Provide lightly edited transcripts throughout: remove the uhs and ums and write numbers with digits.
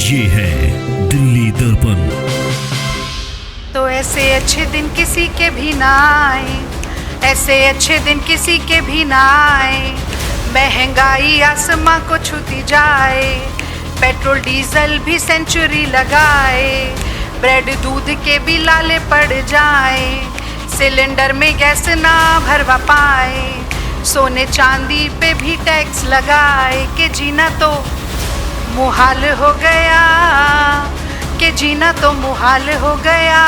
ये है दिल्ली दर्पण। तो ऐसे अच्छे दिन किसी के भी ना आए, ऐसे अच्छे दिन किसी के भी ना आए। महंगाई आसमां को छूती जाए, पेट्रोल डीजल भी सेंचुरी लगाए। ब्रेड दूध के भी लाले पड़ जाए, सिलेंडर में गैस ना भरवा पाए। सोने चांदी पे भी टैक्स लगाए कि जीना तो मुहाल हो गया, कि जीना तो मुहाल हो गया।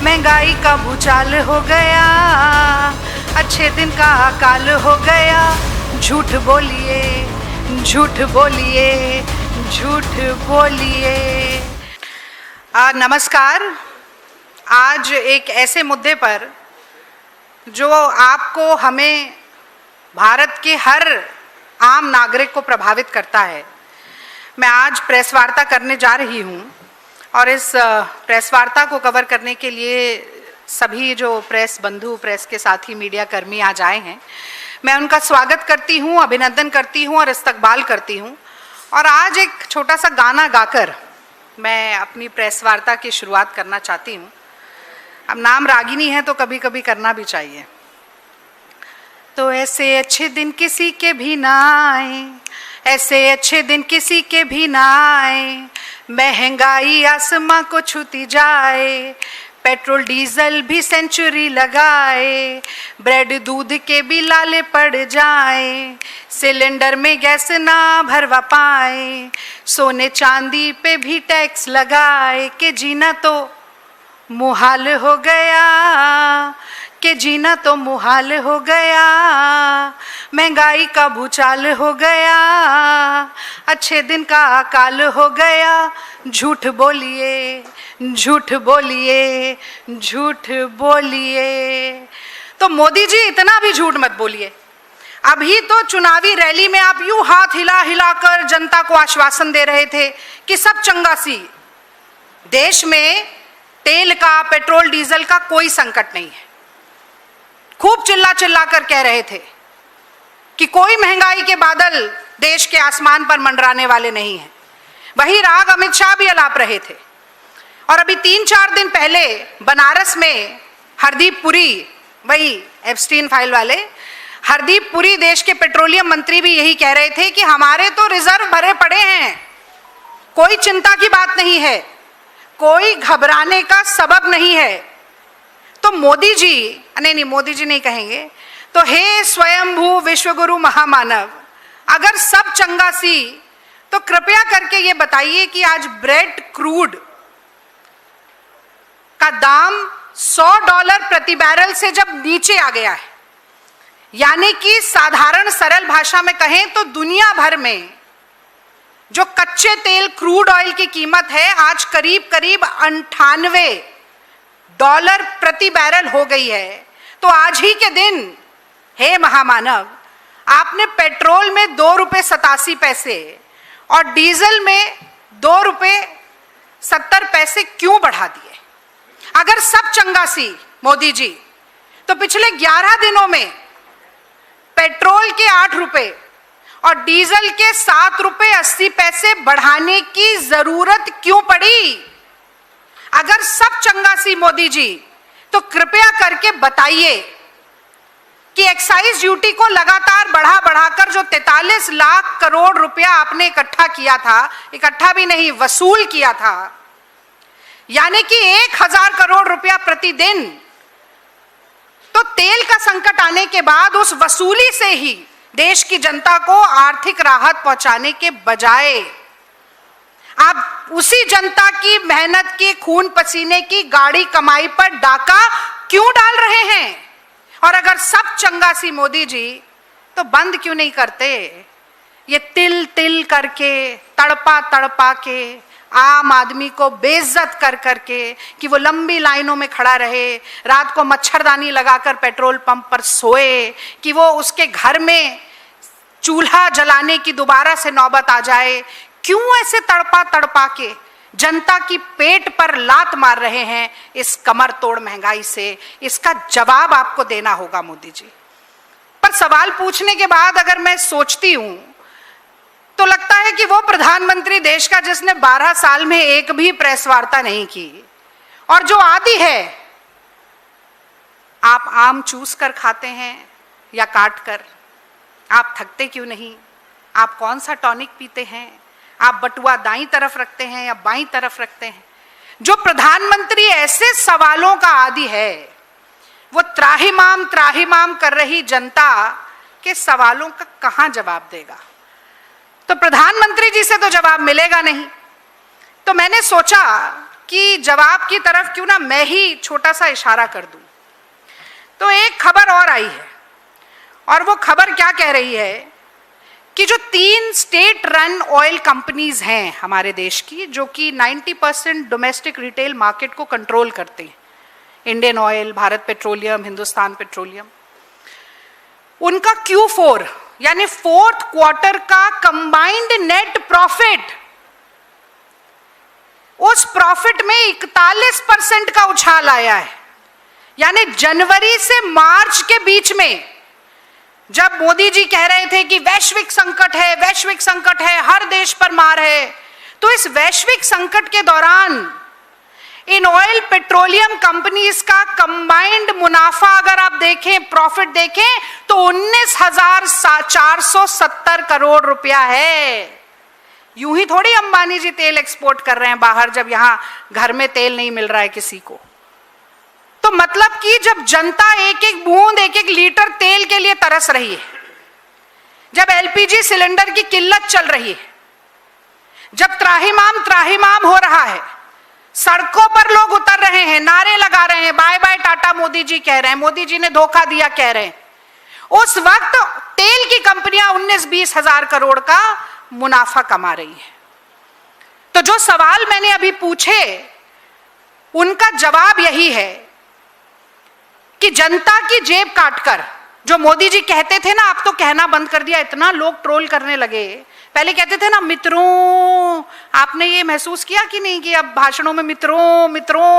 महंगाई का भूचाल हो गया, अच्छे दिन का अकाल हो गया। झूठ बोलिए, झूठ बोलिए, झूठ बोलिए। नमस्कार। आज एक ऐसे मुद्दे पर जो आपको, हमें, भारत के हर आम नागरिक को प्रभावित करता है, मैं आज प्रेस वार्ता करने जा रही हूँ। और इस प्रेस वार्ता को कवर करने के लिए सभी जो प्रेस बंधु, प्रेस के साथी, मीडिया कर्मी आज आए हैं, मैं उनका स्वागत करती हूँ, अभिनंदन करती हूँ और इस्तकबाल करती हूँ। और आज एक छोटा सा गाना गाकर मैं अपनी प्रेस वार्ता की शुरुआत करना चाहती हूँ। अब नाम रागिनी है तो कभी कभी करना भी चाहिए। तो ऐसे अच्छे दिन किसी के भी ना आए, ऐसे अच्छे दिन किसी के भी ना आए। महंगाई आसमां को छूती जाए, पेट्रोल डीजल भी सेंचुरी लगाए। ब्रेड दूध के भी लाले पड़ जाए, सिलेंडर में गैस ना भरवा पाए। सोने चांदी पे भी टैक्स लगाए कि जीना तो मुहाल हो गया, कि जीना तो मुहाल हो गया। महंगाई का भूचाल हो गया, अच्छे दिन का अकाल हो गया। झूठ बोलिए, झूठ बोलिए, झूठ बोलिए। तो मोदी जी इतना भी झूठ मत बोलिए। अभी तो चुनावी रैली में आप यूं हाथ हिला हिलाकर जनता को आश्वासन दे रहे थे कि सब चंगा सी, देश में तेल का, पेट्रोल डीजल का कोई संकट नहीं है। खूब चिल्ला चिल्ला कर कह रहे थे कि कोई महंगाई के बादल देश के आसमान पर मंडराने वाले नहीं हैं। वही राग अमित शाह भी अलाप रहे थे। और अभी 3-4 दिन पहले बनारस में हरदीप पुरी, वही एप्स्टीन फाइल वाले हरदीप पुरी, देश के पेट्रोलियम मंत्री, भी यही कह रहे थे कि हमारे तो रिजर्व भरे पड़े हैं, कोई चिंता की बात नहीं है, कोई घबराने का सबब नहीं है। तो मोदी जी, नहीं मोदी जी नहीं कहेंगे, तो हे स्वयंभू विश्वगुरु महामानव, अगर सब चंगा सी तो कृपया करके ये बताइए कि आज ब्रेड क्रूड का दाम $100 प्रति बैरल से जब नीचे आ गया है, यानी कि साधारण सरल भाषा में कहें तो दुनिया भर में जो कच्चे तेल, क्रूड ऑयल की कीमत है आज करीब करीब $98 प्रति बैरल हो गई है। तो आज ही के दिन, हे महामानव, आपने पेट्रोल में ₹2.87 और डीजल में ₹2.70 क्यों बढ़ा दिए? अगर सब चंगा सी मोदी जी, तो पिछले 11 दिनों में पेट्रोल के ₹8 और डीजल के ₹7.80 बढ़ाने की जरूरत क्यों पड़ी? अगर सब चंगा सी मोदी जी, तो कृपया करके बताइए कि एक्साइज ड्यूटी को लगातार बढ़ा बढ़ाकर जो 43 लाख करोड़ रुपया आपने इकट्ठा किया था, इकट्ठा भी नहीं, वसूल किया था, यानी कि 1000 करोड़ रुपया प्रतिदिन, तो तेल का संकट आने के बाद उस वसूली से ही देश की जनता को आर्थिक राहत पहुंचाने के बजाय आप उसी जनता की मेहनत की, खून पसीने की, गाड़ी कमाई पर डाका क्यों डाल रहे हैं? और अगर सब चंगा सी मोदी जी, तो बंद क्यों नहीं करते? ये तिल तिल करके, तड़पा तड़पा के, आम आदमी को बेइज्जत कर करके, कि वो लंबी लाइनों में खड़ा रहे, रात को मच्छरदानी लगाकर पेट्रोल पंप पर सोए, कि वो उसके घर में चूल्हा जलाने की दोबारा से नौबत आ जाए। क्यों ऐसे तड़पा तड़पा के जनता की पेट पर लात मार रहे हैं इस कमर तोड़ महंगाई से? इसका जवाब आपको देना होगा मोदी जी। पर सवाल पूछने के बाद अगर मैं सोचती हूं तो लगता है कि वो प्रधानमंत्री देश का जिसने 12 साल में एक भी प्रेस वार्ता नहीं की, और जो आदि है, आप आम चूस कर खाते हैं या काट कर, आप थकते क्यों नहीं, आप कौन सा टॉनिक पीते हैं, आप बटुआ दाईं तरफ रखते हैं या बाईं तरफ रखते हैं। जो प्रधानमंत्री ऐसे सवालों का आदी है, वो त्राहिमाम कर रही जनता के सवालों का कहां जवाब देगा। तो प्रधानमंत्री जी से तो जवाब मिलेगा नहीं। तो मैंने सोचा कि जवाब की तरफ क्यों ना मैं ही छोटा सा इशारा कर दूं। तो एक खबर और आई है, और वो खबर क्या कह रही है कि जो 3 स्टेट रन ऑयल कंपनीज हैं हमारे देश की, जो कि 90% डोमेस्टिक रिटेल मार्केट को कंट्रोल करते हैं, Indian oil, Bharat petroleum, Hindustan petroleum, उनका Q4 यानी 4th क्वार्टर का कंबाइंड नेट प्रॉफिट, उस प्रॉफिट में 41% का उछाल आया है। यानी जनवरी से मार्च के बीच में जब मोदी जी कह रहे थे कि वैश्विक संकट है, हर देश पर मार है, तो इस वैश्विक संकट के दौरान इन ऑयल पेट्रोलियम कंपनीज का कंबाइंड मुनाफा अगर आप देखें, प्रॉफिट देखें, तो 19,470 करोड़ रुपया है। यूं ही थोड़ी अंबानी जी तेल एक्सपोर्ट कर रहे हैं बाहर, जब यहां घर में तेल नहीं मिल रहा है किसी को। तो मतलब कि जब जनता एक एक बूंद, एक एक लीटर तेल के लिए तरस रही है, जब एलपीजी सिलेंडर की किल्लत चल रही है, जब त्राहिमाम हो रहा है, सड़कों पर लोग उतर रहे हैं, नारे लगा रहे हैं, बाय बाय टाटा मोदी जी कह रहे हैं, मोदी जी ने धोखा दिया कह रहे हैं, उस वक्त तेल की कंपनियां 19-20 हजार करोड़ का मुनाफा कमा रही है। तो जो सवाल मैंने अभी पूछे, उनका जवाब यही है कि जनता की जेब काटकर, जो मोदी जी कहते थे ना, आप तो कहना बंद कर दिया, इतना लोग ट्रोल करने लगे। पहले कहते थे ना मित्रों, आपने ये महसूस किया कि नहीं कि अब भाषणों में मित्रों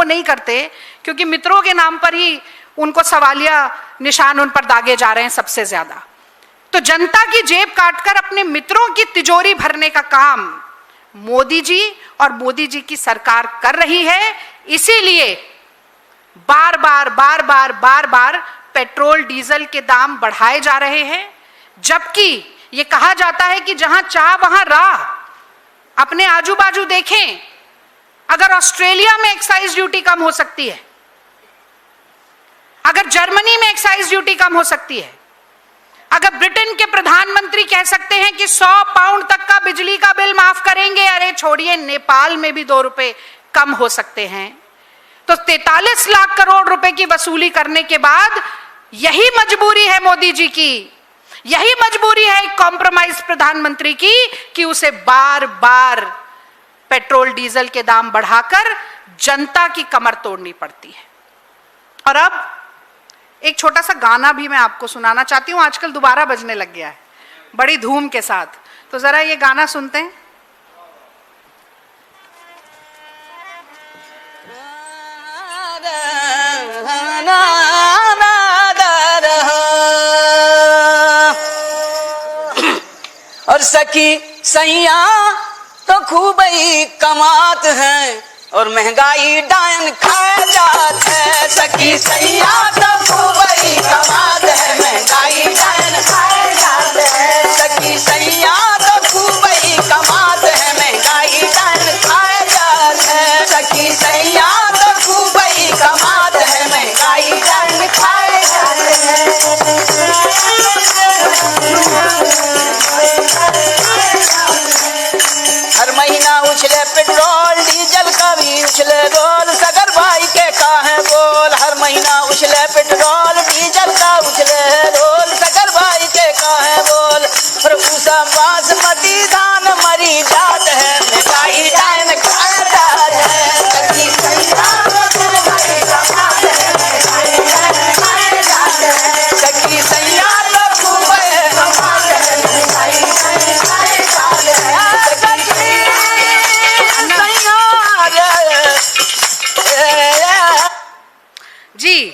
नहीं करते, क्योंकि मित्रों के नाम पर ही उनको सवालिया निशान उन पर दागे जा रहे हैं सबसे ज्यादा। तो जनता की जेब काटकर अपने मित्रों की तिजोरी भरने का काम मोदी जी और मोदी जी की सरकार कर रही है। इसीलिए बार बार पेट्रोल डीजल के दाम बढ़ाए जा रहे हैं, जबकि ये कहा जाता है कि जहां चाह वहां राह। अपने आजू बाजू देखें, अगर ऑस्ट्रेलिया में एक्साइज ड्यूटी कम हो सकती है, अगर जर्मनी में एक्साइज ड्यूटी कम हो सकती है, अगर ब्रिटेन के प्रधानमंत्री कह सकते हैं कि 100 पाउंड तक का बिजली का बिल माफ करेंगे, अरे छोड़िए, नेपाल में भी 2 रुपए कम हो सकते हैं। तो 43 लाख करोड़ रुपए की वसूली करने के बाद यही मजबूरी है मोदी जी की, यही मजबूरी है एक कॉम्प्रोमाइज प्रधानमंत्री की, कि उसे बार बार पेट्रोल डीजल के दाम बढ़ाकर जनता की कमर तोड़नी पड़ती है। और अब एक छोटा सा गाना भी मैं आपको सुनाना चाहती हूँ, आजकल दोबारा बजने लग गया है बड़ी धूम के साथ। तो जरा ये गाना सुनते हैं। और सखी सैया तो खूब ही कमात है, और महंगाई डायन खा जात है। सखी सैया तो खूब ही कमात है, महंगाई डायन खा जात है। सखी सैया तो खूब ही कमात है, महंगाई डायन खा जात है। सखी सैया तो खूब ही कमात है, महंगाई डायन खा जात है। हर महीना उछले पेट्रोल डीजल का भी उछले रोल, सगर भाई के काहे बोल। हर महीना उछले पेट्रोल डीजल का उछले रोल, सगर भाई के काहे बोल। और पूसा बासमती धान मरी जात है, महंगाई डायन खा जात है। सखी सैया सखी सैया तो खूब है कमात है, महंगाई डायन खा जात है। जी,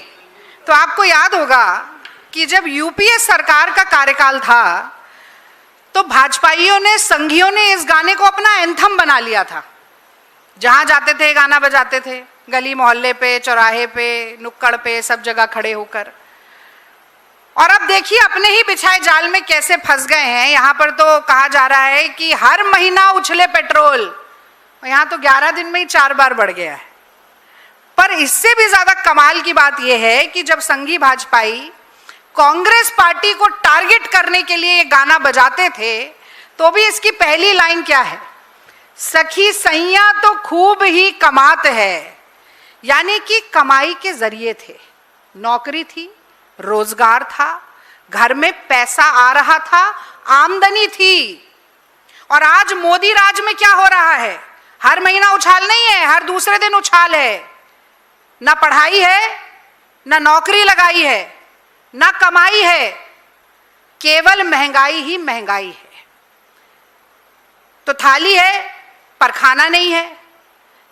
तो आपको याद होगा कि जब यूपीए सरकार का कार्यकाल था, तो तो भाजपाइयों ने, संघियों ने इस गाने को अपना एंथम बना लिया था। जहां जाते थे गाना बजाते थे, गली मोहल्ले पे, चौराहे पे, नुक्कड़ पे, सब जगह खड़े होकर। और अब देखिए अपने ही बिछाए जाल में कैसे फंस गए हैं। यहां पर तो कहा जा रहा है कि हर महीना उछले पेट्रोल, यहां तो 11 दिन में ही 4 बार बढ़ गया है। पर इससे भी ज्यादा कमाल की बात यह है कि जब संघी भाजपाई कांग्रेस पार्टी को टारगेट करने के लिए ये गाना बजाते थे, तो भी इसकी पहली लाइन क्या है? सखी सैया तो खूब ही कमात है। यानी कि कमाई के जरिए थे, नौकरी थी, रोजगार था, घर में पैसा आ रहा था, आमदनी थी। और आज मोदी राज में क्या हो रहा है? हर महीना उछाल नहीं है, हर दूसरे दिन उछाल है। ना पढ़ाई है, ना नौकरी लगाई है, ना कमाई है, केवल महंगाई ही महंगाई है। तो थाली है पर खाना नहीं है,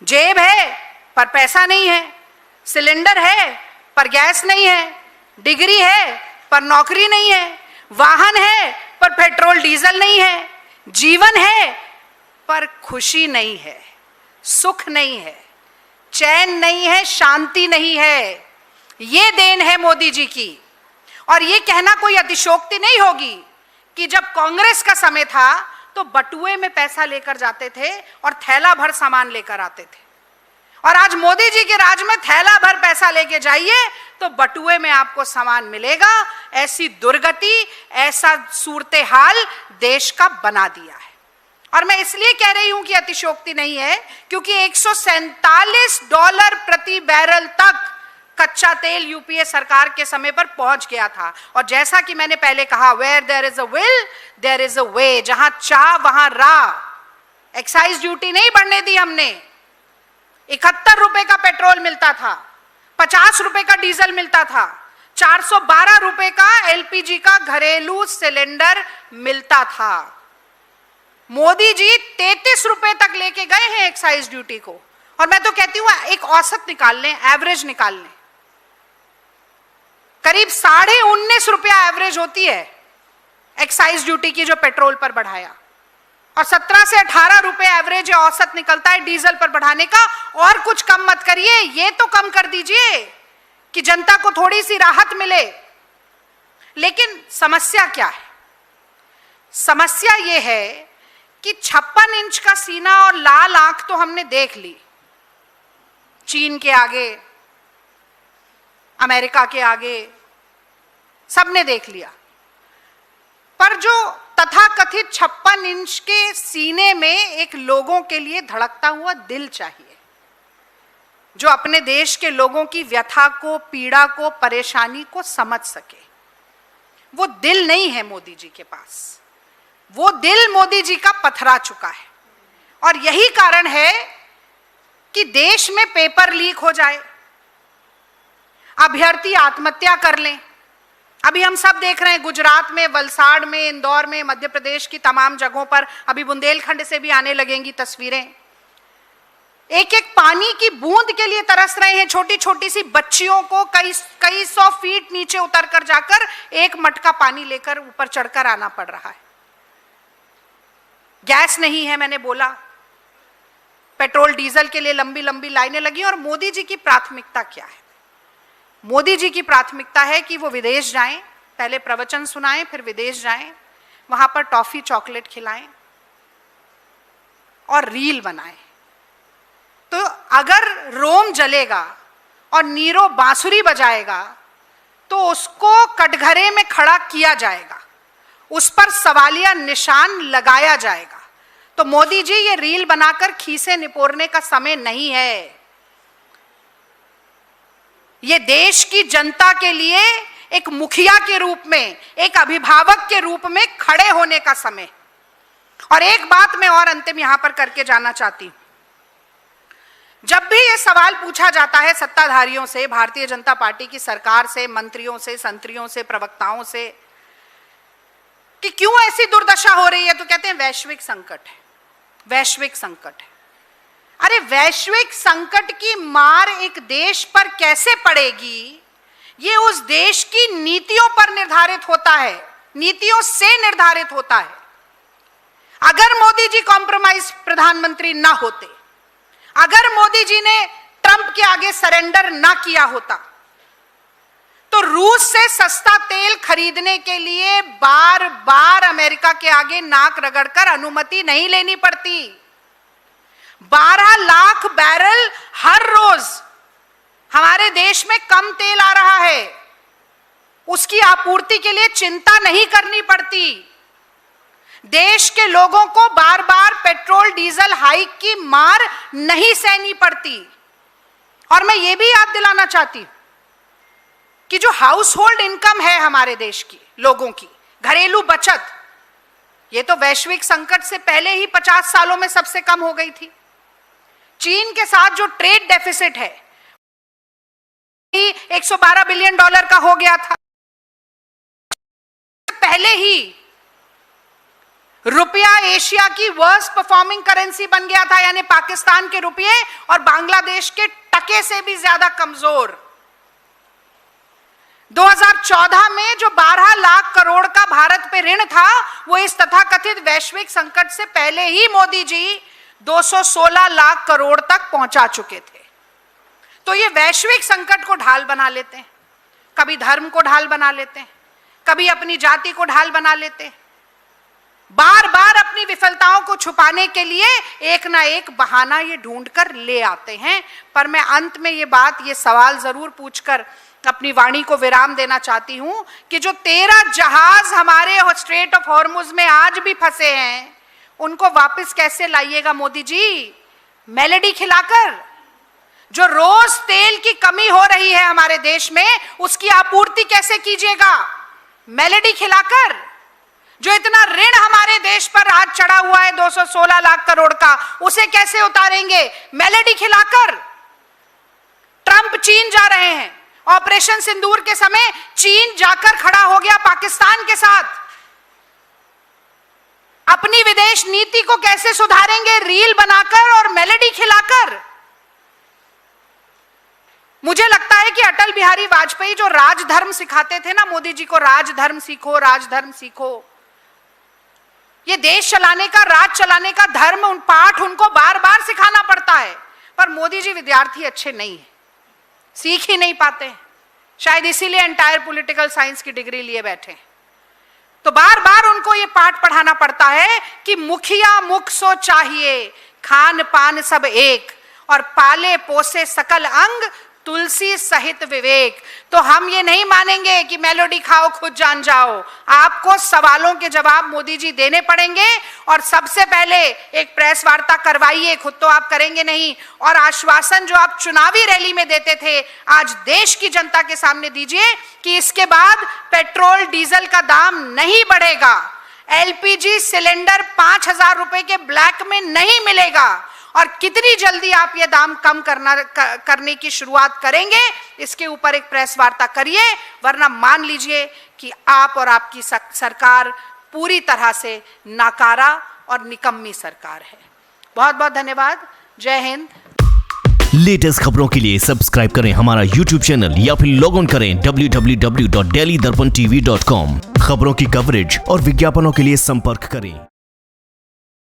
जेब है पर पैसा नहीं है, सिलेंडर है पर गैस नहीं है, डिग्री है पर नौकरी नहीं है, वाहन है पर पेट्रोल डीजल नहीं है, जीवन है पर खुशी नहीं है, सुख नहीं है, चैन नहीं है, शांति नहीं है। ये देन है मोदी जी की। और ये कहना कोई अतिशयोक्ति नहीं होगी कि जब कांग्रेस का समय था तो बटुए में पैसा लेकर जाते थे और थैला भर सामान लेकर आते थे, और आज मोदी जी के राज में थैला भर पैसा लेके जाइए तो बटुए में आपको सामान मिलेगा। ऐसी दुर्गति, ऐसा सूरते हाल देश का बना दिया है। और मैं इसलिए कह रही हूं कि अतिशयोक्ति नहीं है, क्योंकि $147 प्रति बैरल तक कच्चा तेल यूपीए सरकार के समय पर पहुंच गया था। और जैसा कि मैंने पहले कहा, where there is a will there is a way. जहां चाह वहां राह। एक्साइज ड्यूटी नहीं बढ़ने दी हमने। 71 रुपए का पेट्रोल मिलता था, 50 रुपए का डीजल मिलता था, 412 रुपए का एलपीजी का घरेलू सिलेंडर मिलता था। मोदी जी 33 रुपए तक लेके गए हैं एक्साइज ड्यूटी को। और मैं तो कहती हूं एक औसत निकाल लें, एवरेज निकाल लें, करीब 19.5 रुपया एवरेज होती है एक्साइज ड्यूटी की जो पेट्रोल पर बढ़ाया, और 17 से 18 रुपए एवरेज औसत निकलता है डीजल पर बढ़ाने का। और कुछ कम मत करिए, ये तो कम कर दीजिए कि जनता को थोड़ी सी राहत मिले। लेकिन समस्या क्या है? समस्या ये है कि 56 इंच का सीना और लाल आंख तो हमने देख ली, चीन के आगे, अमेरिका के आगे, सबने देख लिया। पर जो तथाकथित 56 इंच के सीने में एक लोगों के लिए धड़कता हुआ दिल चाहिए, जो अपने देश के लोगों की व्यथा को, पीड़ा को, परेशानी को समझ सके। वो दिल नहीं है मोदी जी के पास। वो दिल मोदी जी का पथरा चुका है। और यही कारण है कि देश में पेपर लीक हो जाए, अभ्यर्थी आत्महत्या कर लें। अभी हम सब देख रहे हैं, गुजरात में, वलसाड़ में, इंदौर में, मध्य प्रदेश की तमाम जगहों पर, अभी बुंदेलखंड से भी आने लगेंगी तस्वीरें। एक एक पानी की बूंद के लिए तरस रहे हैं। छोटी छोटी सी बच्चियों को कई 100 फीट नीचे उतर कर जाकर एक मटका पानी लेकर ऊपर चढ़कर आना पड़ रहा है। गैस नहीं है, मैंने बोला, पेट्रोल डीजल के लिए लंबी लंबी लाइनें लगी। और मोदी जी की प्राथमिकता क्या है? मोदी जी की प्राथमिकता है कि वो विदेश जाएं, पहले प्रवचन सुनाएं, फिर विदेश जाएं, वहां पर टॉफी चॉकलेट खिलाएं और रील बनाएं। तो अगर रोम जलेगा और नीरो बांसुरी बजाएगा तो उसको कटघरे में खड़ा किया जाएगा, उस पर सवालिया निशान लगाया जाएगा। तो मोदी जी, ये रील बनाकर खीसे निपोरने का समय नहीं है। ये देश की जनता के लिए एक मुखिया के रूप में, एक अभिभावक के रूप में खड़े होने का समय। और एक बात मैं और अंतिम यहां पर करके जाना चाहती हूं। जब भी ये सवाल पूछा जाता है सत्ताधारियों से, भारतीय जनता पार्टी की सरकार से, मंत्रियों से, संतरियों से, प्रवक्ताओं से, कि क्यों ऐसी दुर्दशा हो रही है, तो कहते हैं वैश्विक संकट है, वैश्विक संकट है। अरे वैश्विक संकट की मार एक देश पर कैसे पड़ेगी, ये उस देश की नीतियों पर निर्धारित होता है, नीतियों से निर्धारित होता है। अगर मोदी जी कॉम्प्रोमाइज प्रधानमंत्री ना होते, अगर मोदी जी ने ट्रंप के आगे सरेंडर ना किया होता, तो रूस से सस्ता तेल खरीदने के लिए बार बार अमेरिका के आगे नाक रगड़कर अनुमति नहीं लेनी पड़ती। 12 लाख बैरल हर रोज हमारे देश में कम तेल आ रहा है, उसकी आपूर्ति के लिए चिंता नहीं करनी पड़ती। देश के लोगों को बार बार पेट्रोल डीजल हाइक की मार नहीं सहनी पड़ती। और मैं ये भी याद दिलाना चाहती हूं कि जो हाउस होल्ड इनकम है हमारे देश की, लोगों की घरेलू बचत, ये तो वैश्विक संकट से पहले ही 50 सालों में सबसे कम हो गई थी। चीन के साथ जो ट्रेड डेफिसिट है 112 बिलियन डॉलर का हो गया था। पहले ही रुपया एशिया की वर्स्ट परफॉर्मिंग करेंसी बन गया था, यानी पाकिस्तान के रुपये और बांग्लादेश के टके से भी ज्यादा कमजोर। 2014 में जो 12 लाख करोड़ का भारत पे ऋण था, वो इस तथाकथित वैश्विक संकट से पहले ही मोदी जी 216 लाख करोड़ तक पहुंचा चुके थे। तो ये वैश्विक संकट को ढाल बना लेते हैं, कभी धर्म को ढाल बना लेते हैं, कभी अपनी जाति को ढाल बना लेते हैं। बार बार अपनी विफलताओं को छुपाने के लिए एक ना एक बहाना ये ढूंढकर ले आते हैं। पर मैं अंत में ये सवाल जरूर पूछकर अपनी वाणी को विराम देना चाहती हूं कि जो 13 जहाज हमारे स्ट्रेट ऑफ हॉर्मुज में आज भी फंसे हैं, उनको वापस कैसे लाइएगा मोदी जी? मेलेडी खिलाकर। जो रोज तेल की कमी हो रही है हमारे देश में, उसकी आपूर्ति कैसे कीजिएगा? मेलेडी खिलाकर। जो इतना ऋण हमारे देश पर आज चढ़ा हुआ है 216 लाख करोड़ का, उसे कैसे उतारेंगे? मेलेडी खिलाकर। ट्रंप चीन जा रहे हैं, ऑपरेशन सिंदूर के समय चीन जाकर खड़ा हो गया पाकिस्तान के साथ। अपनी विदेश नीति को कैसे सुधारेंगे? रील बनाकर और मेलेडी खिलाकर। मुझे लगता है कि अटल बिहारी वाजपेयी जो राजधर्म सिखाते थे ना मोदी जी को, राजधर्म सीखो, राजधर्म सीखो, ये देश चलाने का, राज चलाने का धर्म, उन पाठ उनको बार बार सिखाना पड़ता है। पर मोदी जी विद्यार्थी अच्छे नहीं है, सीख ही नहीं पाते, शायद इसीलिए एंटायर पॉलिटिकल साइंस की डिग्री लिए बैठे। तो बार बार उनको ये पाठ पढ़ाना पड़ता है कि मुखिया मुख सो चाहिए, खान पान सब एक, और पाले पोसे सकल अंग, तुलसी सहित विवेक। तो हम ये नहीं मानेंगे कि मेलोडी खाओ खुद जान जाओ। आपको सवालों के जवाब मोदी जी देने पड़ेंगे, और सबसे पहले एक प्रेस वार्ता करवाइए, खुद तो आप करेंगे नहीं, और आश्वासन जो आप चुनावी रैली में देते थे, आज देश की जनता के सामने दीजिए कि इसके बाद पेट्रोल डीजल का दाम नहीं बढ़ेगा, एलपीजी सिलेंडर 5,000 रुपए के ब्लैक में नहीं मिलेगा, और कितनी जल्दी आप ये दाम कम करने की शुरुआत करेंगे, इसके ऊपर एक प्रेस वार्ता करिए। वरना मान लीजिए कि आप और आपकी सरकार पूरी तरह से नाकारा और निकम्मी सरकार है। बहुत बहुत धन्यवाद। जय हिंद। लेटेस्ट खबरों के लिए सब्सक्राइब करें हमारा YouTube चैनल या फिर लॉग ऑन करें www.delhidarpantv.com। खबरों की कवरेज और विज्ञापनों के लिए संपर्क करें।